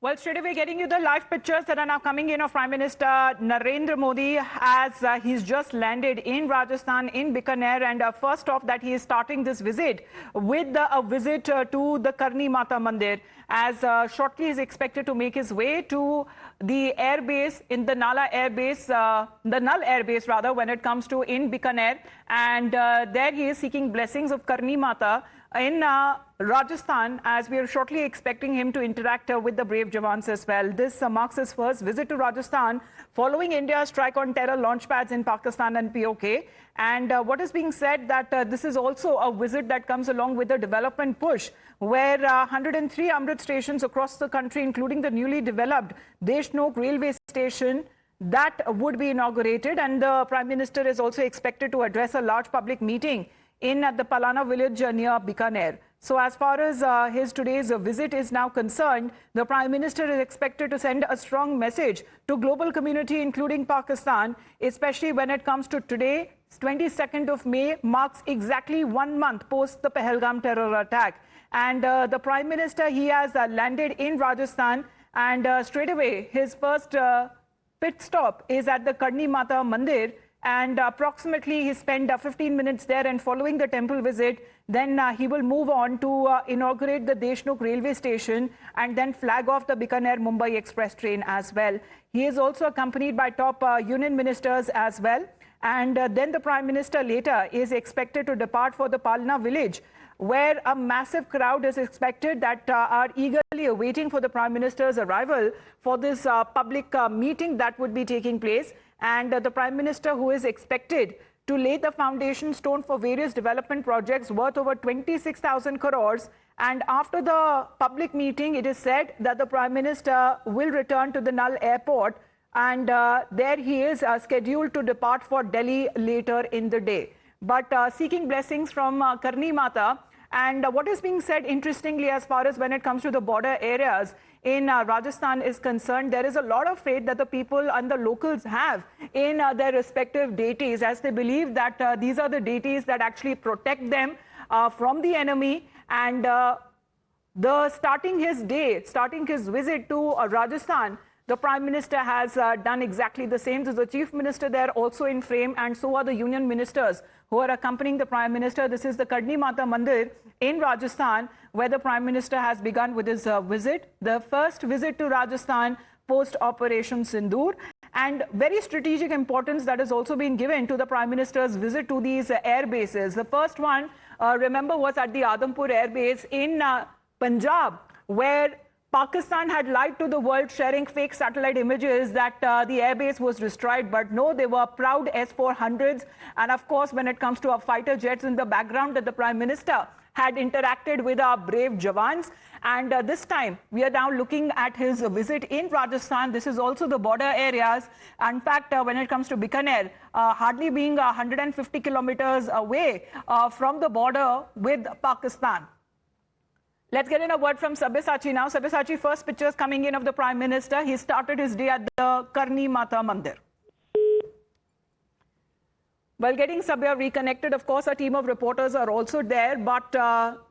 Well, straight away getting you the live pictures that are now coming in of Prime Minister Narendra Modi as he's just landed in Rajasthan, in Bikaner. And first off, that he is starting this visit with a visit to the Karni Mata Mandir, as shortly is expected to make his way to the air base in the Nala air base, the Null air base rather, when it comes to in Bikaner. And there he is seeking blessings of Karni Mata in Rajasthan, as we are shortly expecting him to interact with the brave Jawans as well. This marks his first visit to Rajasthan following India's strike on terror launch pads in Pakistan and POK. And what is being said that this is also a visit that comes along with a development push, where 103 Amrit stations across the country, including the newly developed Deshnok railway station, that would be inaugurated. And the Prime Minister is also expected to address a large public meeting in the Palana village near Bikaner. So as far as his today's visit is now concerned, the Prime Minister is expected to send a strong message to global community, including Pakistan, especially when it comes to today. 22nd of May marks exactly 1 month post the Pahalgam terror attack. And the Prime Minister, he has landed in Rajasthan, and straight away his first pit stop is at the Karni Mata Mandir. And approximately he spent 15 minutes there, and following the temple visit, then he will move on to inaugurate the Deshnok railway station and then flag off the Bikaner-Mumbai express train as well. He is also accompanied by top union ministers as well. And then the Prime Minister later is expected to depart for the Palna village, where a massive crowd is expected that are eagerly awaiting for the Prime Minister's arrival for this public meeting that would be taking place. And the Prime Minister, who is expected to lay the foundation stone for various development projects worth over 26,000 crores. And after the public meeting, it is said that the Prime Minister will return to the Null airport, and there he is scheduled to depart for Delhi later in the day. But seeking blessings from Karni Mata. And what is being said, interestingly, as far as when it comes to the border areas in Rajasthan is concerned, there is a lot of faith that the people and the locals have in their respective deities, as they believe that these are the deities that actually protect them from the enemy. And starting his visit to Rajasthan, the Prime Minister has done exactly the same. So the Chief Minister there also in frame, and so are the union ministers who are accompanying the Prime Minister. This is the Karni Mata Mandir in Rajasthan, where the Prime Minister has begun with his visit, the first visit to Rajasthan post Operation Sindoor. And very strategic importance that has also been given to the Prime Minister's visit to these air bases. The first one, remember, was at the Adampur Air Base in Punjab, where Pakistan had lied to the world, sharing fake satellite images that the airbase was destroyed. But no, they were proud S-400s. And of course, when it comes to our fighter jets in the background, that the Prime Minister had interacted with our brave Jawans. And this time, we are now looking at his visit in Rajasthan. This is also the border areas. In fact, when it comes to Bikaner, hardly being 150 kilometers away from the border with Pakistan. Let's get in a word from Sabyasachi now. Sabyasachi, first pictures coming in of the Prime Minister. He started his day at the Karni Mata Mandir. While getting Sabya reconnected, of course, a team of reporters are also there, but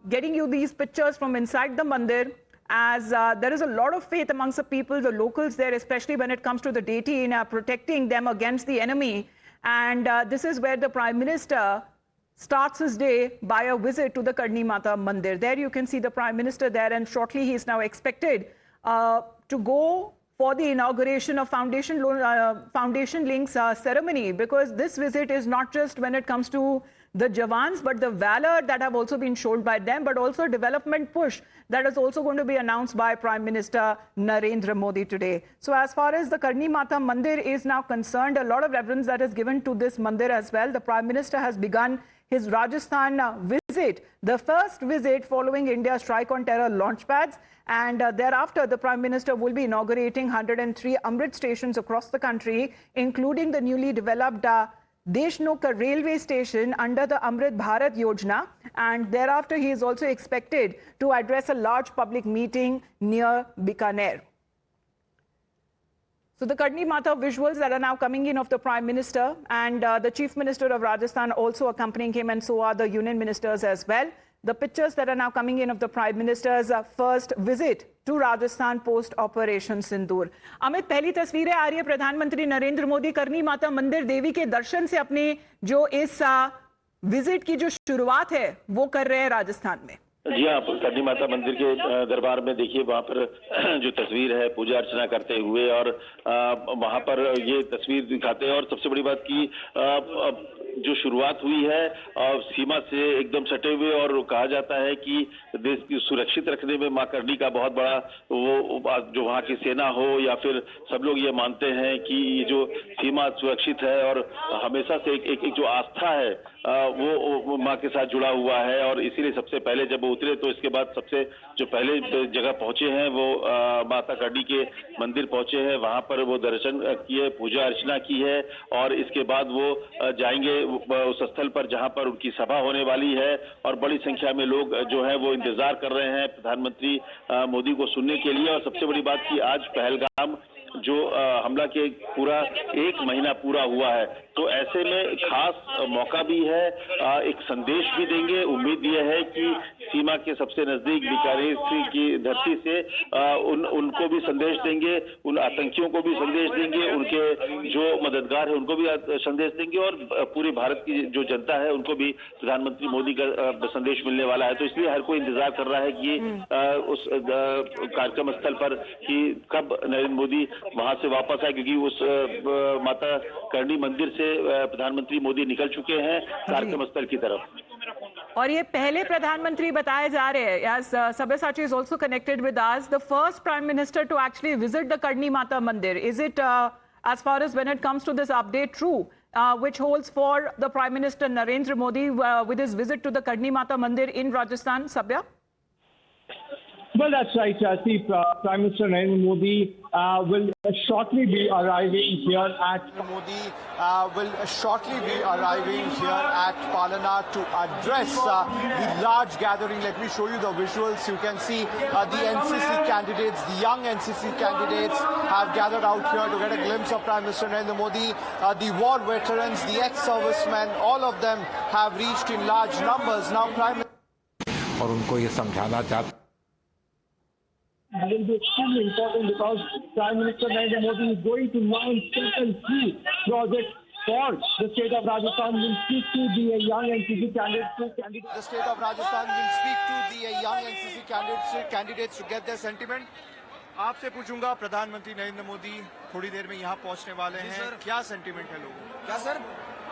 getting you these pictures from inside the Mandir, as there is a lot of faith amongst the people, the locals there, especially when it comes to the deity in protecting them against the enemy. And this is where the Prime Minister starts his day by a visit to the Karni Mata Mandir. There you can see the Prime Minister there, and shortly he is now expected to go for the inauguration of Foundation Links ceremony, because this visit is not just when it comes to the Jawans, but the valor that have also been shown by them, but also a development push that is also going to be announced by Prime Minister Narendra Modi today. So as far as the Karni Mata Mandir is now concerned, a lot of reverence that is given to this Mandir as well. The Prime Minister has begun his Rajasthan visit, the first visit following India's strike on terror launch pads. And thereafter, the Prime Minister will be inaugurating 103 Amrit stations across the country, including the newly developed Deshnok railway station under the Amrit Bharat Yojana. And thereafter, he is also expected to address a large public meeting near Bikaner. So the Karni Mata visuals that are now coming in of the Prime Minister, and the Chief Minister of Rajasthan also accompanying him, and so are the union ministers as well. the pictures that are now coming in of the Prime Minister's first visit to Rajasthan post Operation Sindoor. Amit, पहली तस्वीरें आ रही है प्रधानमंत्री नरेंद्र मोदी करनी माता मंदिर देवी के दर्शन से अपने जो इस विजिट की जो शुरुआत है वो कर रहे हैं राजस्थान में। जी हाँ, करनी माता मंदिर के दरबार में देखिए वहाँ पर जो तस्वीर है पूजा अर्चना करते हुए और वहाँ पर ये तस्वीर दिखाते हैं। और सबसे बड़ी बात की जो शुरुआत हुई है सीमा से एकदम सटे हुए, और कहा जाता है कि देश की सुरक्षित रखने में मां करनी का बहुत बड़ा वो जो वहाँ की सेना हो या फिर सब लोग ये मानते हैं कि ये जो सीमा सुरक्षित है और हमेशा से एक जो आस्था है वो मां के साथ जुड़ा हुआ है। और इसीलिए सबसे पहले जब वो उतरे तो इसके बाद सबसे जो पहले जगह पहुंचे हैं वो माता करनी के मंदिर पहुंचे हैं, वहां पर वो दर्शन किए, पूजा अर्चना की है और इसके बाद वो जाएंगे उस स्थल पर जहां पर उनकी सभा होने वाली है। और बड़ी संख्या में लोग जो है वो इंतजार कर रहे हैं प्रधानमंत्री मोदी को सुनने के लिए। और सबसे बड़ी बात की आज पहलगाम जो हमला के पूरा 1 महीना पूरा हुआ है, तो ऐसे में खास मौका भी है, एक संदेश भी देंगे। उम्मीद यह है कि सीमा के सबसे नजदीक बीकानेर की धरती से उनको भी संदेश देंगे, उन आतंकियों को भी संदेश देंगे, उनके जो मददगार है उनको भी संदेश देंगे और पूरे भारत की जो जनता है उनको भी प्रधानमंत्री मोदी का संदेश मिलने वाला है। तो इसलिए हर कोई इंतजार कर रहा है कि उस कार्यक्रम स्थल पर कि कब नरेंद्र मोदी वहां से वापस आए, क्योंकि उस माता करनी मंदिर से प्रधानमंत्री मोदी निकल चुके हैं कार्यक्रम स्थल की तरफ। और ये पहले प्रधानमंत्री बताए जा रहे हैं, as Sabyasachi is also connected with us, the first prime minister to actually visit the Karni Mata Mandir. Is it, as far as when it comes to this update, true, which holds for the Prime Minister Narendra Modi with his visit to the Karni Mata Mandir in Rajasthan, Sabya? Well, that's right. See, Prime Minister Narendra Modi will shortly be arriving here at Palana to address the large gathering. Let me show you the visuals. You can see the NCC candidates, the young NCC candidates have gathered out here to get a glimpse of Prime Minister Narendra Modi. The war veterans, the ex-servicemen, all of them have reached in large numbers. Now, Prime और उनको ये समझाना चाहते will be extremely important because Prime Minister Narendra Modi is going to launch certain key projects for the state of Rajasthan. Will speak to the young NCC candidates. The state of Rajasthan will speak to the young NCC candidates to get their sentiment. आपसे पूछूंगा, प्रधानमंत्री नरेंद्र मोदी थोड़ी देर में यहाँ पहुँचने वाले हैं, क्या सेंटिमेंट है लोगों का? क्या सर,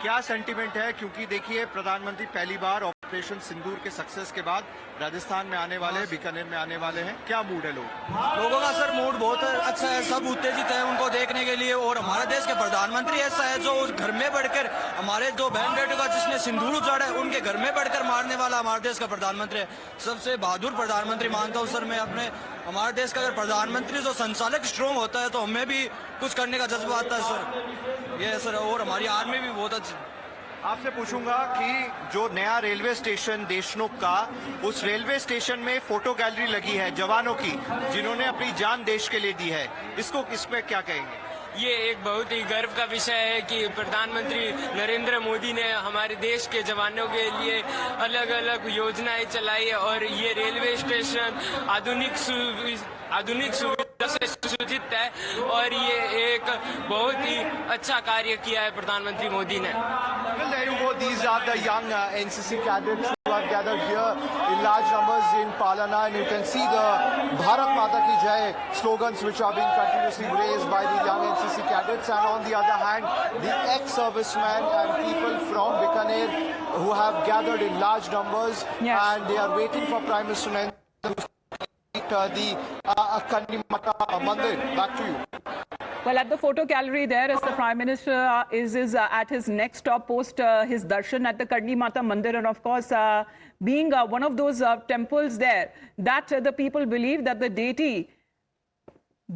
क्या सेंटिमेंट है? क्योंकि देखिए प्रधानमंत्री पहली बार ऑपरेशन सिंदूर के सक्सेस के बाद राजस्थान में आने वाले हैं, बीकानेर में आने वाले हैं, क्या मूड है लोगों का? सर मूड बहुत अच्छा है, सब उत्तेजित है उनको देखने के लिए। और हमारे देश के प्रधानमंत्री ऐसा है जो घर में बढ़कर हमारे जो बहन बेटों का जिसने सिंदूर उजाड़ा है उनके घर में बढ़कर मारने वाला हमारे देश का प्रधानमंत्री है। सबसे बहादुर प्रधानमंत्री मानता हूँ सर मैं अपने। हमारे देश का अगर प्रधानमंत्री जो संचालक स्ट्रॉन्ग होता है तो हमें भी कुछ करने का जज्बा आता है सर, ये सर। और हमारी आर्मी भी बहुत अच्छी। आपसे पूछूंगा कि जो नया रेलवे स्टेशन देशनोक का, उस रेलवे स्टेशन में फोटो गैलरी लगी है जवानों की जिन्होंने अपनी जान देश के लिए दी है, इसको इस पे क्या कहेंगे? ये एक बहुत ही गर्व का विषय है कि प्रधानमंत्री नरेंद्र मोदी ने हमारे देश के जवानों के लिए अलग अलग योजनाएं चलाई है और ये रेलवे स्टेशन आधुनिक सुविधा से सुसज्जित है और ये एक बहुत ही अच्छा कार्य किया है प्रधानमंत्री मोदी ने। Well, there you go. These are the young NCC cadets who have gathered here in large numbers in Palana, and you can see the Bharat Mata Ki Jai slogans which are being continuously raised by the young NCC cadets. And on the other hand, the ex-servicemen and people from Bikaner who have gathered in large numbers, and they are waiting for Prime Minister Narendra Modi the Karni Mata Mandir. Back to you. Well, at the photo gallery there, as the Prime Minister is at his next stop post his darshan at the Karni Mata Mandir, and of course, being one of those temples there, that the people believe that the deity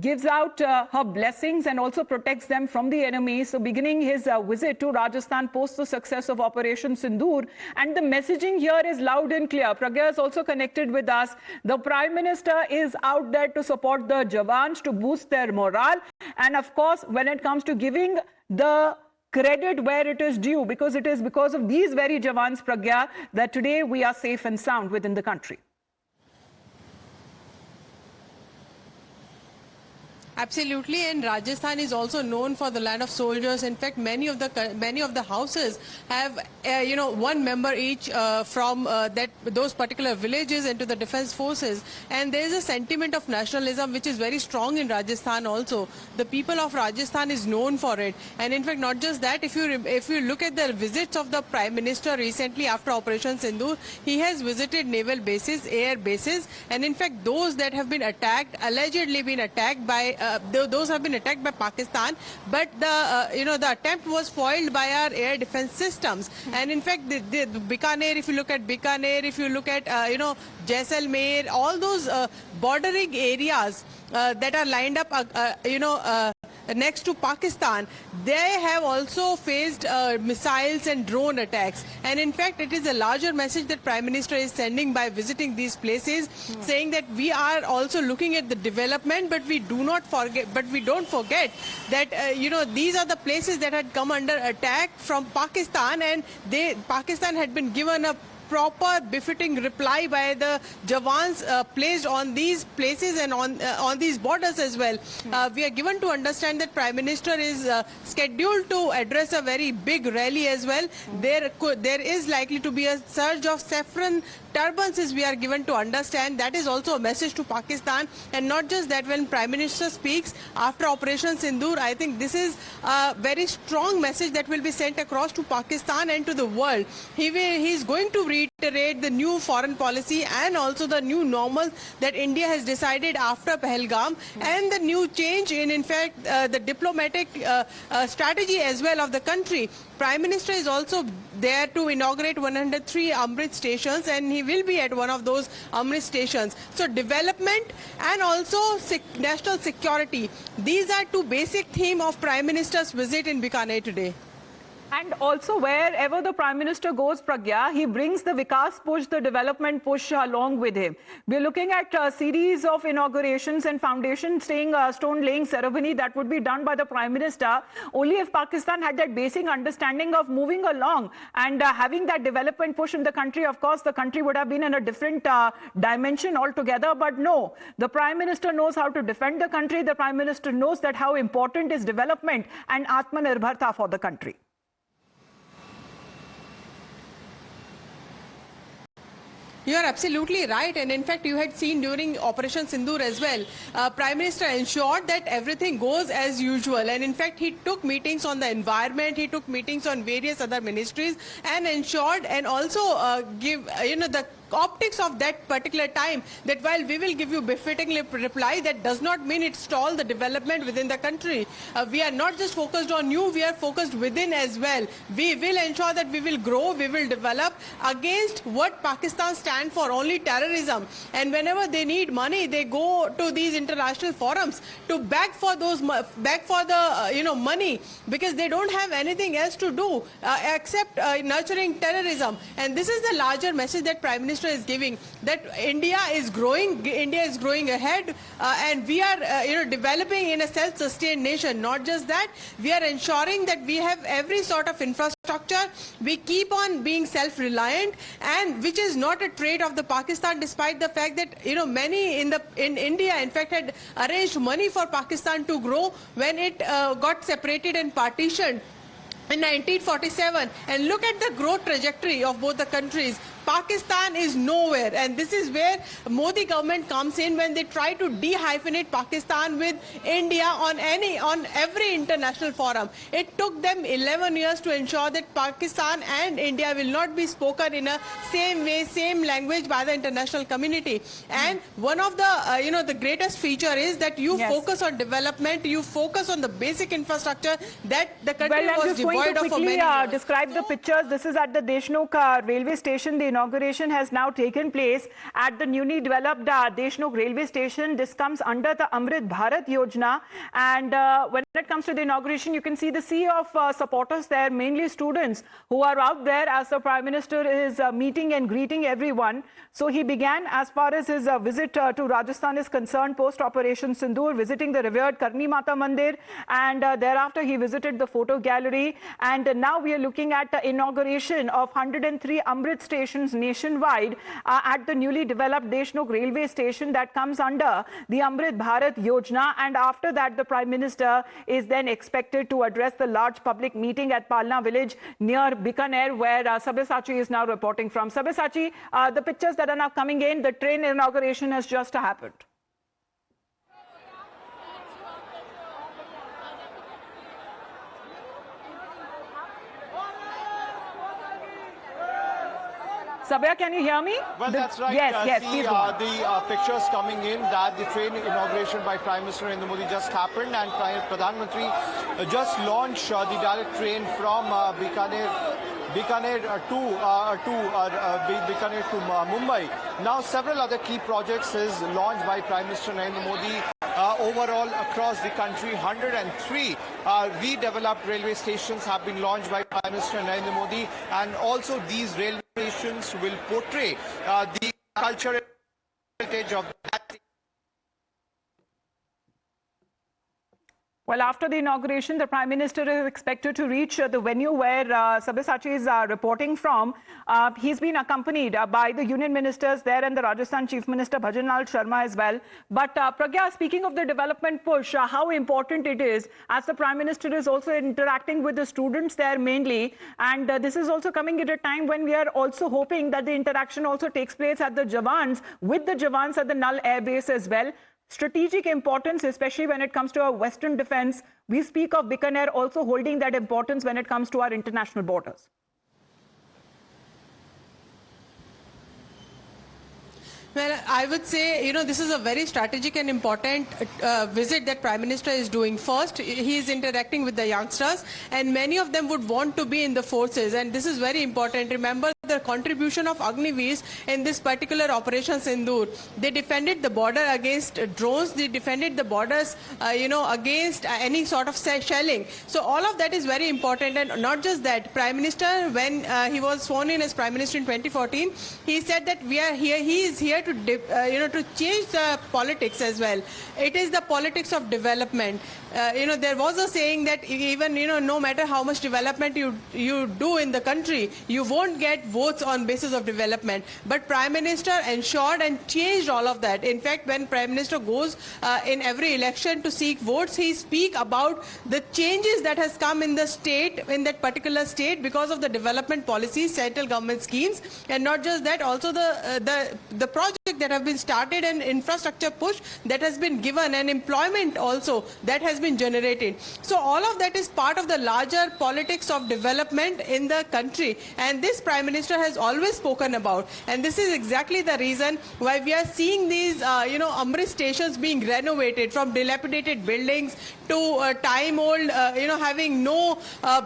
gives out her blessings and also protects them from the enemy. So beginning his visit to Rajasthan post the success of Operation Sindoor, and the messaging here is loud and clear. Pragya is also connected with us. The Prime Minister is out there to support the Jawans, to boost their morale. And of course, when it comes to giving the credit where it is due, because it is because of these very jawans, Pragya, that today we are safe and sound within the country. Absolutely, and Rajasthan is also known for the land of soldiers. In fact, many of the houses have one member each from those particular villages into the defense forces, and there is a sentiment of nationalism which is very strong in Rajasthan also. The people of Rajasthan is known for it, and in fact, not just that. If you look at the visits of the Prime Minister recently after Operation Sindoor, he has visited naval bases, air bases, and in fact, those that have been attacked, allegedly been attacked by those have been attacked by Pakistan, but the attempt was foiled by our air defense systems. And in fact, the Bikaner, if you look at Bikaner, if you look at Jaisalmer, all those bordering areas that are lined up, next to Pakistan, they have also faced missiles and drone attacks. And in fact, it is a larger message that Prime Minister is sending by visiting these places, saying that we are also looking at the development, but we don't forget that these are the places that had come under attack from Pakistan, and Pakistan had been given a proper befitting reply by the Jawans placed on these places and on these borders as well. We are given to understand that Prime Minister is scheduled to address a very big rally as well. There is likely to be a surge of saffron turbans, as we are given to understand. That is also a message to Pakistan. And not just that, when Prime Minister speaks after Operation Sindoor, I think this is a very strong message that will be sent across to Pakistan and to the world. He is going to reiterate the new foreign policy and also the new normal that India has decided after Pahalgam, and the new change in fact, the diplomatic strategy as well of the country. Prime Minister is also there to inaugurate 103 Amrit stations, and he will be at one of those Amrit stations. So development and also national security, these are two basic themes of Prime Minister's visit in Bikaner today. And also, wherever the Prime Minister goes, Pragya, he brings the Vikas push, the development push along with him. We're looking at a series of inaugurations and foundation stone laying ceremony that would be done by the Prime Minister only if Pakistan had that basic understanding of moving along and having that development push in the country. Of course, the country would have been in a different dimension altogether. But no, the Prime Minister knows how to defend the country. The Prime Minister knows that how important is development and Atmanirbharta for the country. You are absolutely right, and in fact you had seen during Operation Sindoor as well, Prime Minister ensured that everything goes as usual, and in fact he took meetings on the environment, he took meetings on various other ministries and ensured and also give the optics of that particular time, that while we will give you befitting reply, that does not mean it stall the development within the country. We are not just focused on you, we are focused within as well. We will ensure that we will grow, we will develop against what Pakistan stands for, only terrorism. And whenever they need money, they go to these international forums to beg for the money, because they don't have anything else to do except nurturing terrorism. And this is the larger message that Prime Minister is giving, that India is growing ahead, and we are developing in a self-sustained nation. Not just that, we are ensuring that we have every sort of infrastructure. We keep on being self-reliant, and which is not a trait of the Pakistan, despite the fact that many in India in fact had arranged money for Pakistan to grow when it got separated and partitioned in 1947. And look at the growth trajectory of both the countries. Pakistan is nowhere, and this is where Modi government comes in when they try to de-hyphenate Pakistan with India on every international forum. It took them 11 years to ensure that Pakistan and India will not be spoken in a same way, same language by the international community. And one of the the greatest feature is that you focus on development, you focus on the basic infrastructure that the country was devoid of for many years. Describe the pictures. This is at the Deshnuk railway station, the inauguration has now taken place at the newly developed Deshnok railway station. This comes under the Amrit Bharat Yojana. And when it comes to the inauguration, you can see the sea of supporters there, mainly students who are out there as the Prime Minister is meeting and greeting everyone. So he began, as far as his visit to Rajasthan is concerned, post-Operation Sindoor, visiting the revered Karni Mata Mandir, and thereafter he visited the photo gallery. And now we are looking at the inauguration of 103 Amrit stations nationwide at the newly developed Deshnok railway station that comes under the Amrit Bharat Yojana. And after that, the Prime Minister is then expected to address the large public meeting at Palna village near Bikaner, where Sabyasachi is now reporting from. Sabyasachi, the pictures that are now coming in, the train inauguration has just happened. Sabya, can you hear me? Well, that's right. Yes, see, please go on. the pictures coming in that the train inauguration by Prime Minister Narendra Modi just happened, and Pradhan Mantri just launched the direct train from Bikaner to Mumbai. Now, several other key projects is launched by Prime Minister Narendra Modi. Overall, across the country, 103 redeveloped railway stations have been launched by Prime Minister Narendra Modi, and also these railway stations will portray the cultural heritage of that. Well, after the inauguration, the Prime Minister is expected to reach the venue where Sabyasachi is reporting from. He's been accompanied by the union ministers there and the Rajasthan Chief Minister Bhajan Lal Sharma as well. But Pragya, speaking of the development push, how important it is, as the Prime Minister is also interacting with the students there mainly. And this is also coming at a time when we are also hoping that the interaction also takes place at the Jawans, with the Jawans at the Nal Air Base as well. Strategic importance, especially when it comes to our western defense. We speak of Bikaner also holding that importance when it comes to our international borders. Well, I would say, this is a very strategic and important visit that Prime Minister is doing. First, he is interacting with the youngsters, and many of them would want to be in the forces, and this is very important. Remember the contribution of Agniveers in this particular Operation Sindoor. They defended the border against drones. They defended the borders, against any sort of shelling. So all of that is very important, and not just that. Prime Minister, when he was sworn in as Prime Minister in 2014, he said that we are here. He is here to change the politics as well. It is the politics of development. There was a saying that even, no matter how much development you do in the country, you won't get votes on basis of development. But Prime Minister ensured and changed all of that. In fact, when Prime Minister goes in every election to seek votes, he speaks about the changes that has come in the state, in that particular state, because of the development policies, central government schemes, and not just that, also the project that have been started and infrastructure push that has been given, and employment also that has been generated. So all of that is part of the larger politics of development in the country, and this Prime Minister has always spoken about. And this is exactly the reason why we are seeing these Amrit stations being renovated, from dilapidated buildings to time old, having no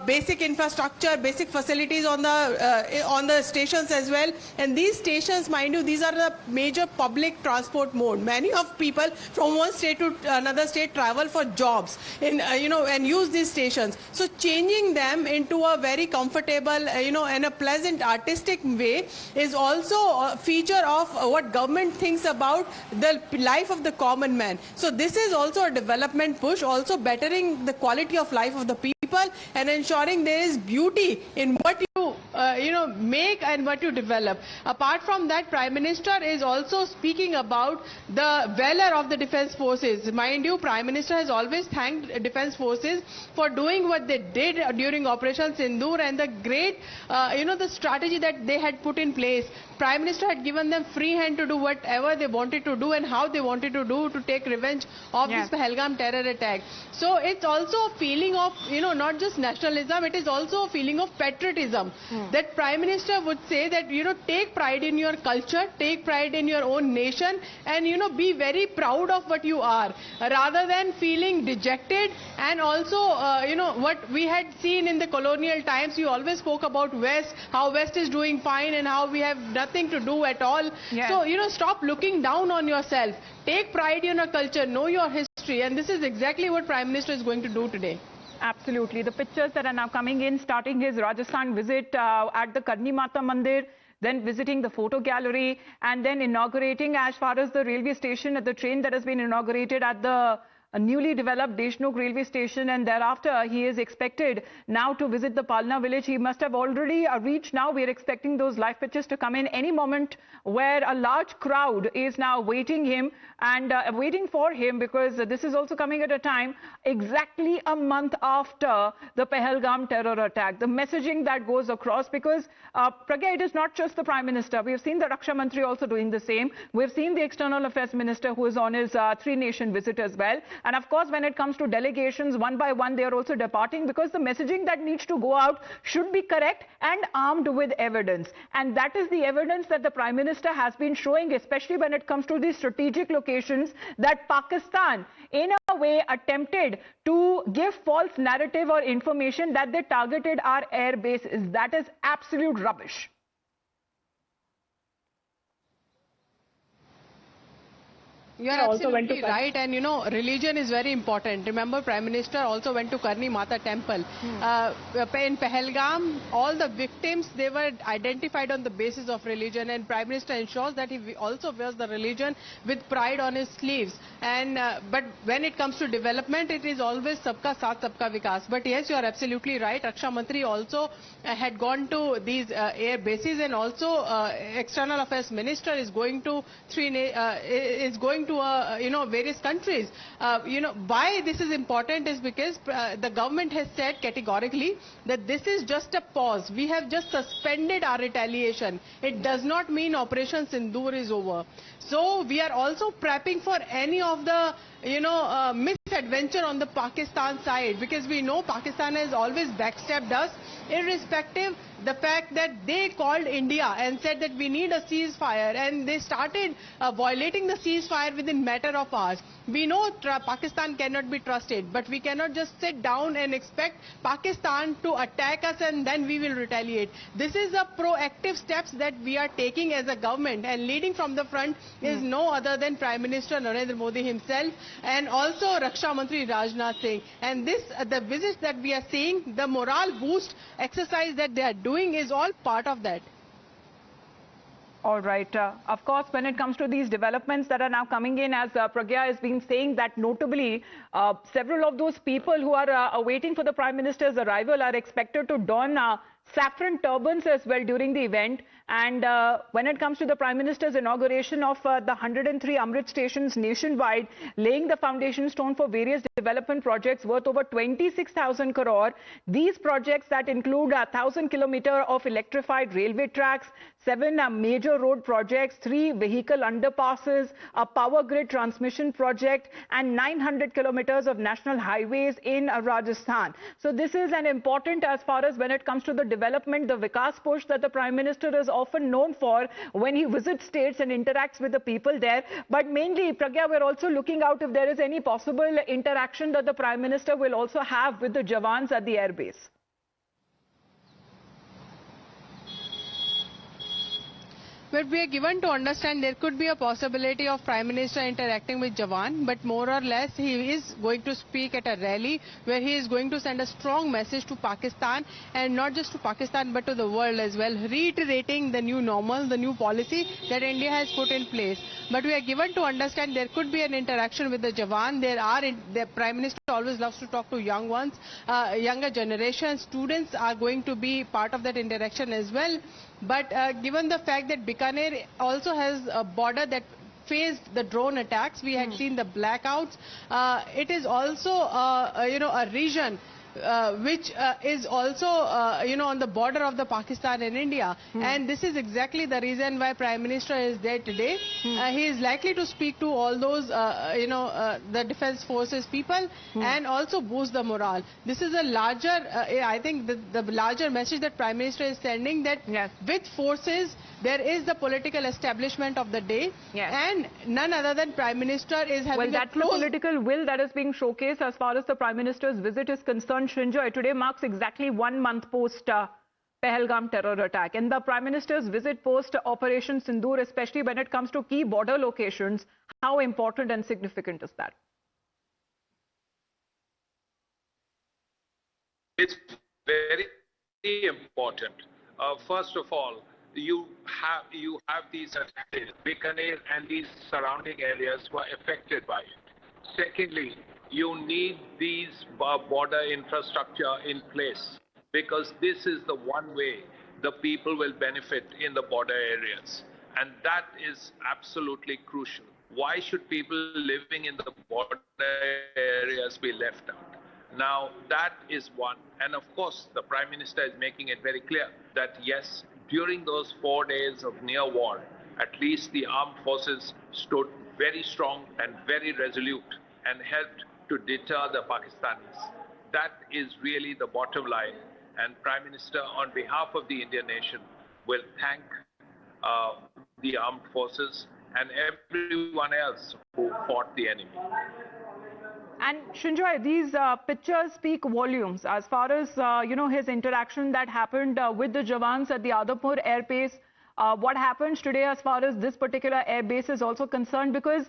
basic infrastructure, basic facilities on the stations as well. And these stations, mind you, these are the major public transport mode. Many of people from one state to another state travel for jobs and use these stations. So changing them into a very comfortable, and a pleasant artistic way is also a feature of what government thinks about the life of the common man. So this is also a development push, also bettering the quality of life of the people and ensuring there is beauty in what you make and what you develop. Apart from that, Prime Minister is also speaking about the valor of the defense forces. Mind you, Prime Minister has always thanked defense forces for doing what they did during Operation Sindoor, and the great, the strategy that they had put in place. Prime Minister had given them free hand to do whatever they wanted to do and how they wanted to do to take revenge of this Pahalgam terror attack. So it's also a feeling of, not just nationalism, it is also a feeling of patriotism. That Prime Minister would say that, take pride in your culture, take pride in your own nation, and, be very proud of what you are, rather than feeling dejected. And also, what we had seen in the colonial times, you always spoke about West, how West is doing fine and how we have nothing to do at all. Yes. So, stop looking down on yourself. Take pride in your culture, know your history, and this is exactly what Prime Minister is going to do today. Absolutely. The pictures that are now coming in, starting his Rajasthan visit at the Karni Mata Mandir, then visiting the photo gallery, and then inaugurating as far as the railway station, at the train that has been inaugurated at the newly developed Deshnuk railway station, and thereafter he is expected now to visit the Palna village. He must have already reached now. We are expecting those live pictures to come in any moment, where a large crowd is now waiting him and waiting for him, because this is also coming at a time exactly a month after the Pahalgam terror attack. The messaging that goes across, because Pragya, it is not just the Prime Minister. We have seen the Raksha Mantri also doing the same. We've seen the External Affairs Minister who is on his three-nation visit as well. And of course, when it comes to delegations, one by one, they are also departing, because the messaging that needs to go out should be correct and armed with evidence. And that is the evidence that the Prime Minister has been showing, especially when it comes to these strategic locations that Pakistan, in a way, attempted to give false narrative or information that they targeted our air bases. That is absolute rubbish. You are absolutely right, and religion is very important. Remember, Prime Minister also went to Karni Mata Temple. In Pahalgam, all the victims, they were identified on the basis of religion, and Prime Minister ensures that he also wears the religion with pride on his sleeves. And but when it comes to development, it is always sabka saath, sabka vikas. But yes, you are absolutely right. Raksha Mantri also had gone to these air bases, and also External Affairs Minister is going to various countries. Why this is important is because the government has said categorically that this is just a pause. We have just suspended our retaliation. It does not mean Operation Sindoor is over. So we are also prepping for any of the misadventure on the Pakistan side, because we know Pakistan has always backstabbed us, irrespective the fact that they called India and said that we need a ceasefire, and they started violating the ceasefire within matter of hours. We know Pakistan cannot be trusted, but we cannot just sit down and expect Pakistan to attack us and then we will retaliate. This is a proactive steps that we are taking as a government, and leading from the front is no other than Prime Minister Narendra Modi himself, and also Raksha Mantri Rajnath Singh. And this, the visits that we are seeing, the morale boost exercise that they are doing is all part of that. All right. Of course, when it comes to these developments that are now coming in, as Pragya has been saying, that notably several of those people who are waiting for the Prime Minister's arrival are expected to don saffron turbans as well during the event. And when it comes to the Prime Minister's inauguration of the 103 Amrit stations nationwide, laying the foundation stone for various development projects worth over 26,000 crore. These projects that include 1,000 kilometers of electrified railway tracks, 7 major road projects, 3 vehicle underpasses, a power grid transmission project, and 900 kilometers of national highways in Rajasthan. So this is an important, as far as when it comes to the development, the Vikas push that the Prime Minister is often known for when he visits states and interacts with the people there. But mainly, Pragya, we're also looking out if there is any possible interaction that the Prime Minister will also have with the Jawans at the airbase. But we are given to understand there could be a possibility of Prime Minister interacting with Jawan, but more or less he is going to speak at a rally where he is going to send a strong message to Pakistan, and not just to Pakistan but to the world as well, reiterating the new normal, the new policy that India has put in place. But we are given to understand there could be an interaction with the Jawan. The Prime Minister always loves to talk to young ones, younger generation. Students are going to be part of that interaction as well. But given the fact that Bikaner also has a border that faced the drone attacks, we had seen the blackouts. It is also, a region which is also, on the border of the Pakistan and India. And this is exactly the reason why Prime Minister is there today. He is likely to speak to all those, the defense forces people and also boost the morale. This is a larger, I think the larger message that Prime Minister is sending, that with forces, there is the political establishment of the day, and none other than Prime Minister is having that's the political will that is being showcased as far as the Prime Minister's visit is concerned. Srinjoy, today marks exactly 1 month post Pahalgam terror attack, and the Prime Minister's visit post Operation Sindoor, especially when it comes to key border locations, how important and significant is that? It's very important. First of all, you have these attacks, Bikaner and these surrounding areas were affected by it. Secondly, you need these border infrastructure in place, because this is the one way the people will benefit in the border areas, and that is absolutely crucial. Why should people living in the border areas be left out? Now, that is one. And of course, the Prime Minister is making it very clear that yes, during those 4 days of near war, at least the armed forces stood very strong and very resolute and helped to deter the Pakistanis. That is really the bottom line. And Prime Minister, on behalf of the Indian nation, will thank the armed forces and everyone else who fought the enemy. And Srinjoy, these pictures speak volumes as far as, his interaction that happened with the Jawans at the Adapur Air Base. What happens today as far as this particular air base is also concerned, because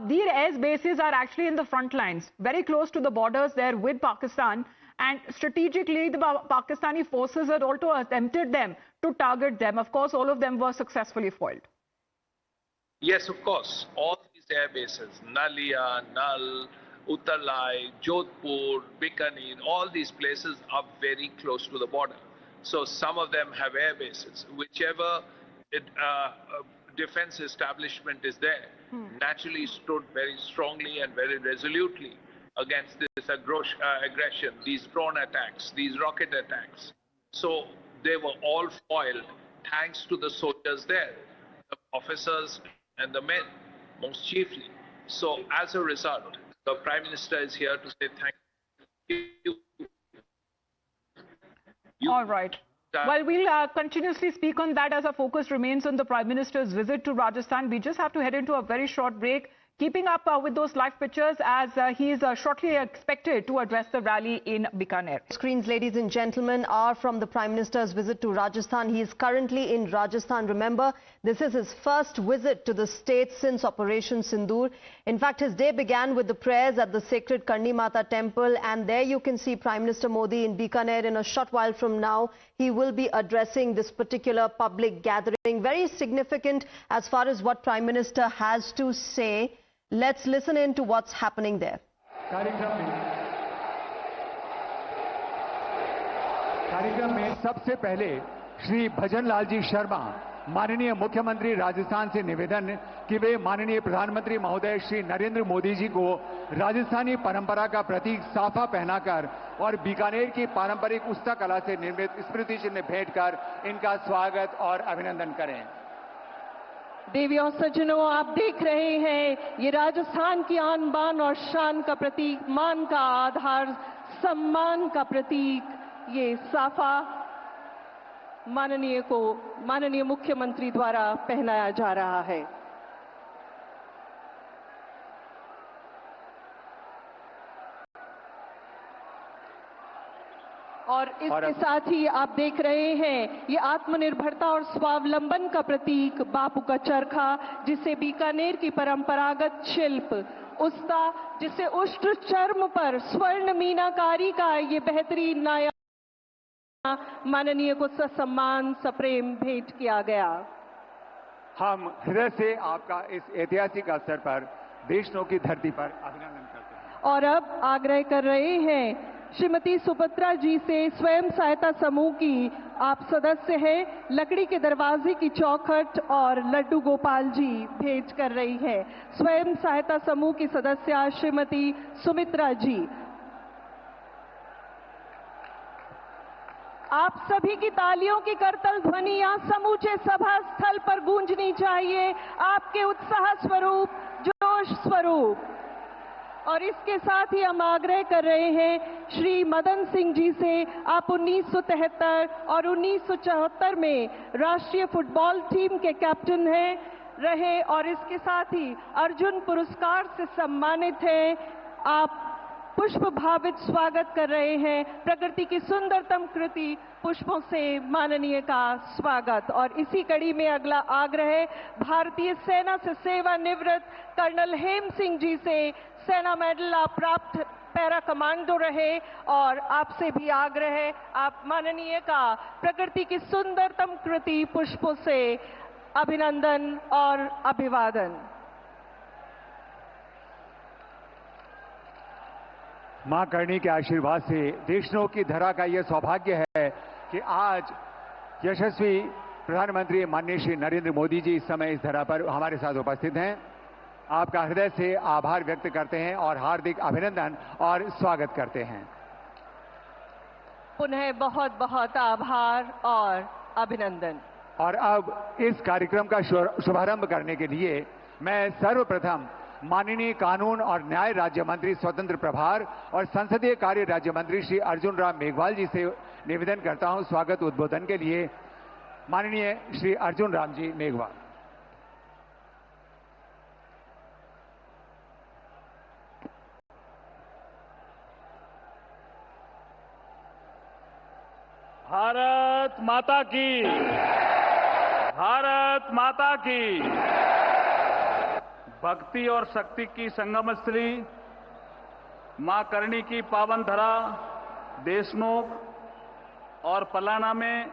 these air bases are actually in the front lines, very close to the borders there with Pakistan. And strategically, the Pakistani forces had also attempted them to target them. Of course, all of them were successfully foiled. Yes, of course. All these air bases, Nalia, Nal, Uttarlai, Jodhpur, Bikaner, all these places are very close to the border. So some of them have air bases. Whichever defense establishment is there, naturally stood very strongly and very resolutely against this aggression, these drone attacks, these rocket attacks. So they were all foiled thanks to the soldiers there, the officers and the men, most chiefly. So as a result, the Prime Minister is here to say thank you. All right. Well, we'll continuously speak on that as our focus remains on the Prime Minister's visit to Rajasthan. We just have to head into a very short break. Keeping up with those live pictures as he is shortly expected to address the rally in Bikaner. Screens, ladies and gentlemen, are from the Prime Minister's visit to Rajasthan. He is currently in Rajasthan. Remember, this is his first visit to the state since Operation Sindoor. In fact, his day began with the prayers at the sacred Karni Mata temple, and there you can see Prime Minister Modi in Bikaner. In a short while from now, he will be addressing this particular public gathering. Very significant as far as what Prime Minister has to say. Let's listen in to what's happening there. कार्यक्रम में सबसे पहले श्री भजन लाल जी शर्मा, माननीय मुख्यमंत्री राजस्थान से निवेदन कि वे माननीय प्रधानमंत्री महोदय श्री नरेंद्र मोदी जी को राजस्थानी परंपरा का प्रतीक साफा पहनाकर और बीकानेर की पारंपरिक उस्ता कला से निर्मित स्मृति चिन्ह भेंट कर इनका स्वागत और अभिनंदन करें। देवी और सज्जनों, आप देख रहे हैं ये राजस्थान की आन बान और शान का प्रतीक, मान का आधार, सम्मान का प्रतीक, ये साफा माननीय मुख्यमंत्री द्वारा पहनाया जा रहा है। और इसके साथ ही आप देख रहे हैं ये आत्मनिर्भरता और स्वावलंबन का प्रतीक बापू का चरखा, जिसे बीकानेर की परंपरागत शिल्प उस्ता, जिसे उष्ट्र चर्म पर स्वर्ण मीनाकारी का ये बेहतरीन नाया माननीय को ससम्मान सप्रेम भेंट किया गया। हम हृदय से आपका इस ऐतिहासिक अवसर पर देशनों की धरती पर अभिनंदन करते हैं। और अब आग्रह कर रहे हैं श्रीमती सुभद्रा जी से, स्वयं सहायता समूह की आप सदस्य हैं, लकड़ी के दरवाजे की चौखट और लड्डू गोपाल जी भेंट कर रही हैं। स्वयं सहायता समूह की सदस्य श्रीमती सुमित्रा जी। आप सभी की तालियों की करतल ध्वनि यहाँ समूचे सभा स्थल पर गूंजनी चाहिए, आपके उत्साह स्वरूप, जोश स्वरूप। और इसके साथ ही हम आग्रह कर रहे हैं श्री मदन सिंह जी से, आप 1973 और 1974 में राष्ट्रीय फुटबॉल टीम के कैप्टन रहे और इसके साथ ही अर्जुन पुरस्कार से सम्मानित हैं। आप पुष्प भावित स्वागत कर रहे हैं। प्रकृति की सुंदरतम कृति पुष्पों से माननीय का स्वागत। और इसी कड़ी में अगला आग्रह भारतीय सेना से सेवानिवृत्त कर्नल हेम सिंह जी से, सेना मेडल आप प्राप्त पैरा कमांडो रहे और आपसे भी आग्रह है, आप माननीय का प्रकृति की सुंदरतम कृति पुष्पों से अभिनंदन और अभिवादन। मां करणी के आशीर्वाद से देशनों की धरा का यह सौभाग्य है कि आज यशस्वी प्रधानमंत्री माननीय श्री नरेंद्र मोदी जी इस समय इस धरा पर हमारे साथ उपस्थित हैं। आपका हृदय से आभार व्यक्त करते हैं और हार्दिक अभिनंदन और स्वागत करते हैं। पुनः बहुत बहुत आभार और अभिनंदन। और अब इस कार्यक्रम का शुभारंभ करने के लिए मैं सर्वप्रथम माननीय कानून और न्याय राज्य मंत्री स्वतंत्र प्रभार और संसदीय कार्य राज्य मंत्री श्री अर्जुन राम मेघवाल जी से निवेदन करता हूं स्वागत उद्बोधन के लिए। माननीय श्री अर्जुन राम जी मेघवाल। भारत माता की, भारत माता की। भक्ति और शक्ति की संगम स्थली मां करणी की पावन धरा देशमुख और पलाना में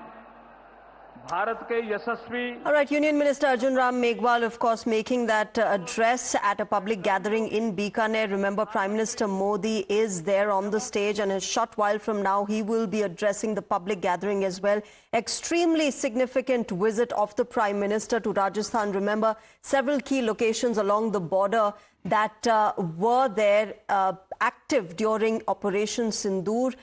भारत के यशस्वी। All right, Union Minister Arjun Ram Meghwal, of course, making that address at a public gathering in Bikaner. Remember, Prime Minister Modi is there on the stage, and a short while from now, he will be addressing the public gathering as well. Extremely significant visit of the Prime Minister to Rajasthan. Remember, several key locations along the border that were there active during Operation Sindoor.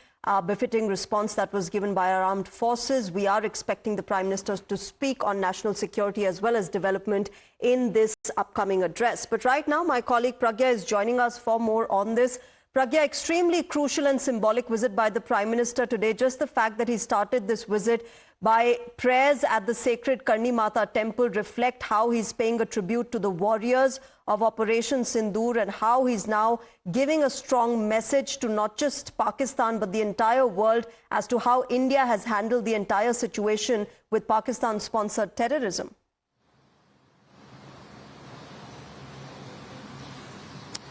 Befitting response that was given by our armed forces. We are expecting the Prime Minister to speak on national security as well as development in this upcoming address. But right now, my colleague Pragya is joining us for more on this. Pragya, extremely crucial and symbolic visit by the Prime Minister today. Just the fact that he started this visit by prayers at the sacred Karni Mata temple reflect how he's paying a tribute to the warriors of Operation Sindoor and how he's now giving a strong message to not just Pakistan but the entire world as to how India has handled the entire situation with Pakistan-sponsored terrorism.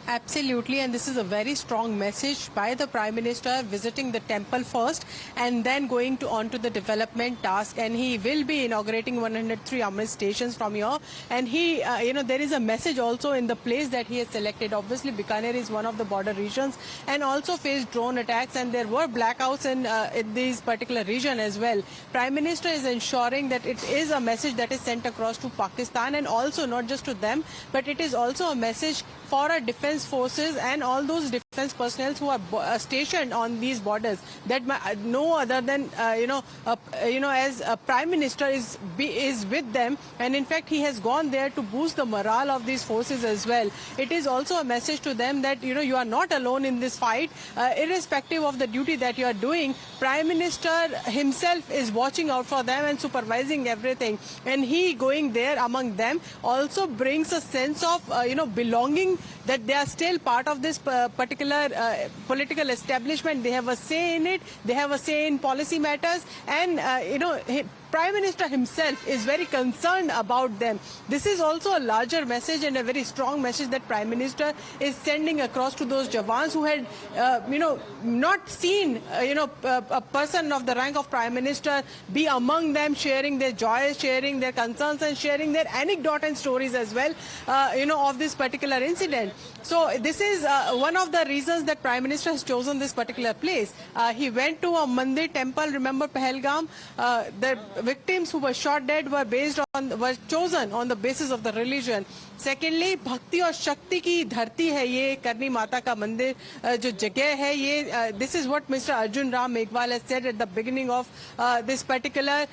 Absolutely, and this is a very strong message by the Prime Minister, visiting the temple first and then going on to the development task. And he will be inaugurating 103 Amrit stations from here. And he, there is a message also in the place that he has selected. Obviously, Bikaner is one of the border regions and also faced drone attacks, and there were blackouts in this particular region as well. Prime Minister is ensuring that it is a message that is sent across to Pakistan, and also not just to them, but it is also a message for our defense forces and all those defense personnel who are stationed on these borders, that no other than as a Prime Minister is with them, and in fact he has gone there to boost the morale of these forces as well. It is also a message to them that you are not alone in this fight, irrespective of the duty that you are doing. Prime Minister himself is watching out for them and supervising everything, and he going there among them also brings a sense of belonging, that they are still part of this particular political establishment. They have a say in it, they have a say in policy matters, and Prime Minister himself is very concerned about them. This is also a larger message and a very strong message that Prime Minister is sending across to those Jawans who had, not seen, a person of the rank of Prime Minister be among them, sharing their joys, sharing their concerns, and sharing their anecdotes and stories as well, of this particular incident. So this is one of the reasons that Prime Minister has chosen this particular place. He went to a Mandir temple. Remember Pahalgam, the victims who were shot dead were chosen on the basis of the religion. Secondly भक्ति और शक्ति की धरती है ये करनी माता का मंदिर जो जगह है ये this is what mister Arjun Ram Meghwal has said at the beginning of this particular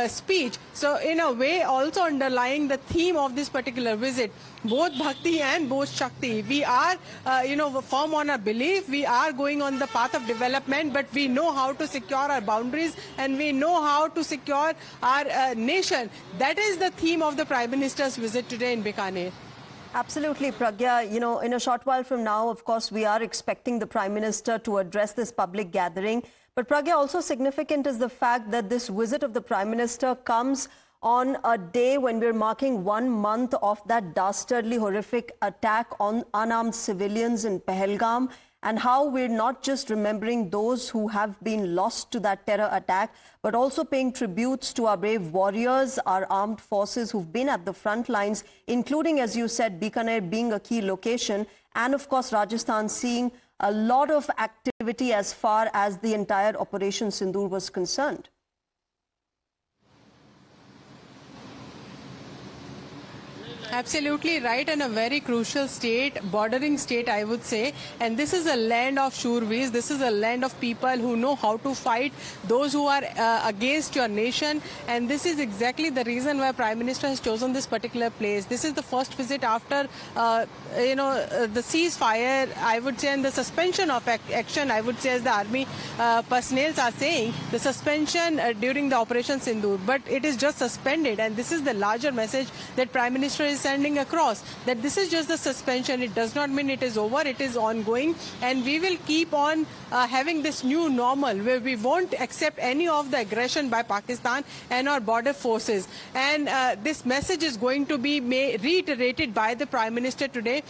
speech. So in a way also underlying the theme of this particular visit, both bhakti and both shakti. We are firm on our belief, we are going on the path of development, but we know how to secure our boundaries and we know how to secure our nation. That is the theme of the Prime Minister's visit today in Bikaner. Absolutely, Pragya. You know, in a short while from now, of course, we are expecting the Prime Minister to address this public gathering. But Pragya, also significant is the fact that this visit of the Prime Minister comes on a day when we're marking 1 month of that dastardly, horrific attack on unarmed civilians in Pahalgam, and how we're not just remembering those who have been lost to that terror attack, but also paying tributes to our brave warriors, our armed forces who've been at the front lines, including, as you said, Bikaner being a key location, and of course Rajasthan seeing a lot of activity as far as the entire Operation Sindoor was concerned. Absolutely right, and a very crucial state, bordering state, I would say. And this is a land of Shurvis. This is a land of people who know how to fight those who are against your nation. And this is exactly the reason why Prime Minister has chosen this particular place. This is the first visit after, the ceasefire, I would say, and the suspension of action, I would say, as the army personnel are saying, the suspension during the Operation Sindoor. But it is just suspended, and this is the larger message that Prime Minister is sending across, that this is just the suspension. It does not mean it is over. It is ongoing, and we will keep on having this new normal where we won't accept any of the aggression by Pakistan and our border forces. And this message is going to be reiterated by the Prime Minister today.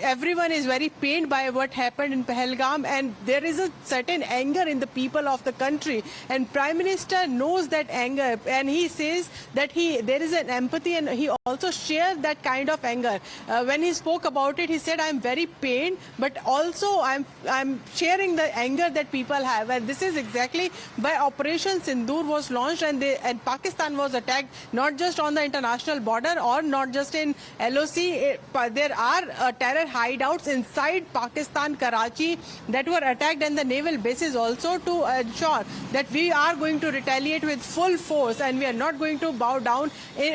Everyone is very pained by what happened in Pahalgam, and there is a certain anger in the people of the country, and Prime Minister knows that anger, and he says that there is an empathy, and he also shares that kind of anger. When he spoke about it, he said, I'm very pained, but also I'm sharing the anger that people have. And this is exactly why Operation Sindoor was launched, and Pakistan was attacked not just on the international border or not just in LOC. There are terror hideouts inside Pakistan, Karachi, that were attacked, and the naval bases also, to ensure that we are going to retaliate with full force and we are not going to bow down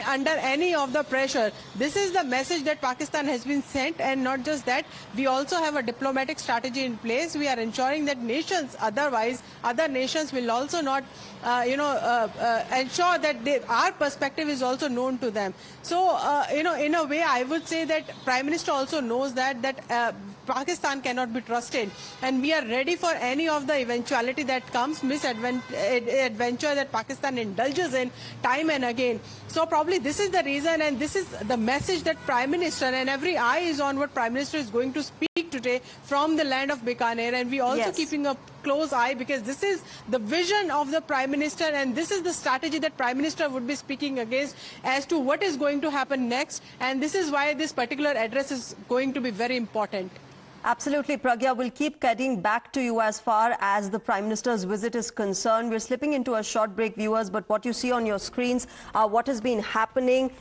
under any of the pressure. This is the message that Pakistan has been sent, and not just that, we also have a diplomatic strategy in place. We are ensuring that other nations will also not, ensure that our perspective is also known to them. So, in a way, I would say that Prime Minister also knows that Pakistan cannot be trusted, and we are ready for any of the eventuality that comes, misadventure that Pakistan indulges in time and again. So probably this is the reason, and this is the message that Prime Minister, and every eye is on what Prime Minister is going to speak today from the land of Bikaner, and we also keeping a close eye, because this is the vision of the Prime Minister, and this is the strategy that Prime Minister would be speaking against as to what is going to happen next, and this is why this particular address is going to be very important. Absolutely, Pragya. We'll keep getting back to you as far as the Prime Minister's visit is concerned. We're slipping into a short break, viewers, but what you see on your screens, what has been happening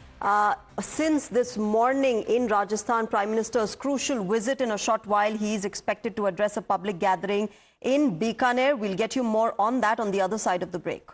since this morning in Rajasthan, Prime Minister's crucial visit. In a short while, he is expected to address a public gathering in Bikaner. We'll get you more on that on the other side of the break.